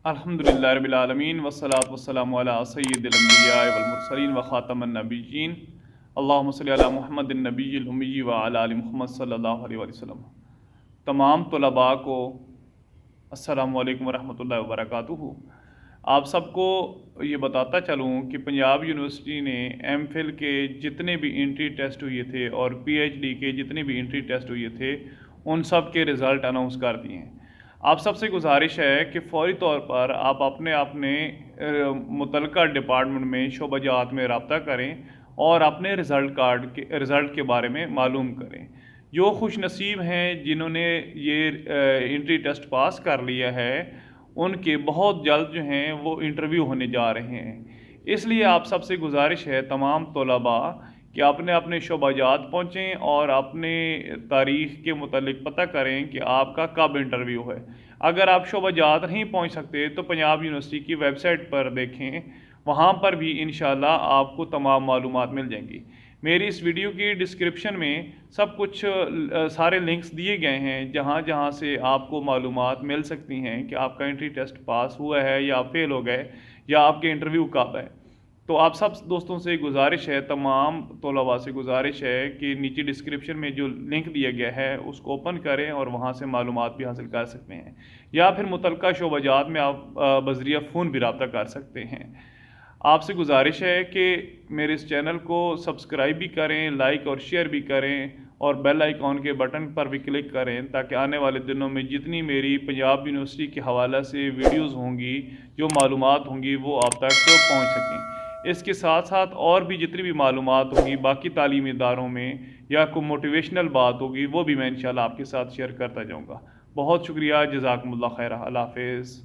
الحمدللہ رب العالمین والصلاة والسلام علی سید الانبیاء والمرسلین وخاتم النبیین اللہم صلی علی محمد النبی الامی وعلی آل محمد صلی اللہ علیہ وسلم۔ تمام طلباء کو السلام علیکم ورحمۃ اللہ وبرکاتہ۔ آپ سب کو یہ بتاتا چلوں کہ پنجاب یونیورسٹی نے ایم فل کے جتنے بھی انٹری ٹیسٹ ہوئے تھے اور پی ایچ ڈی کے جتنے بھی انٹری ٹیسٹ ہوئے تھے ان سب کے رزلٹ اناؤنس کر دیے ہیں۔ آپ سب سے گزارش ہے کہ فوری طور پر آپ اپنے متعلقہ ڈپارٹمنٹ میں شعبہ جات میں رابطہ کریں اور اپنے رزلٹ کے بارے میں معلوم کریں۔ جو خوش نصیب ہیں جنہوں نے یہ انٹری ٹیسٹ پاس کر لیا ہے ان کے بہت جلد جو ہیں وہ انٹرویو ہونے جا رہے ہیں۔ اس لیے آپ سب سے گزارش ہے تمام طلباء کہ اپنے شعبہ جات پہنچیں اور اپنے تاریخ کے متعلق پتہ کریں کہ آپ کا کب انٹرویو ہے۔ اگر آپ شعبہ جات نہیں پہنچ سکتے تو پنجاب یونیورسٹی کی ویب سائٹ پر دیکھیں، وہاں پر بھی انشاءاللہ آپ کو تمام معلومات مل جائیں گی۔ میری اس ویڈیو کی ڈسکرپشن میں سب کچھ سارے لنکس دیے گئے ہیں جہاں سے آپ کو معلومات مل سکتی ہیں کہ آپ کا انٹری ٹیسٹ پاس ہوا ہے یا آپ فیل ہو گئے یا آپ کے انٹرویو کب ہے۔ تو آپ سب دوستوں سے گزارش ہے، تمام طلباء سے گزارش ہے کہ نیچے ڈسکرپشن میں جو لنک دیا گیا ہے اس کو اوپن کریں اور وہاں سے معلومات بھی حاصل کر سکتے ہیں، یا پھر متعلقہ شعبہ جات میں آپ بذریعہ فون بھی رابطہ کر سکتے ہیں۔ آپ سے گزارش ہے کہ میرے اس چینل کو سبسکرائب بھی کریں، لائک اور شیئر بھی کریں اور بیل آئیکن کے بٹن پر بھی کلک کریں تاکہ آنے والے دنوں میں جتنی میری پنجاب یونیورسٹی کے حوالہ سے ویڈیوز ہوں گی، جو معلومات ہوں گی وہ آپ تک پہنچ سکیں۔ اس کے ساتھ ساتھ اور بھی جتنی بھی معلومات ہوں گی باقی تعلیمی اداروں میں یا کوئی موٹیویشنل بات ہوگی وہ بھی میں انشاءاللہ آپ کے ساتھ شیئر کرتا جاؤں گا۔ بہت شکریہ، جزاکم اللہ خیر، اللہ حافظ۔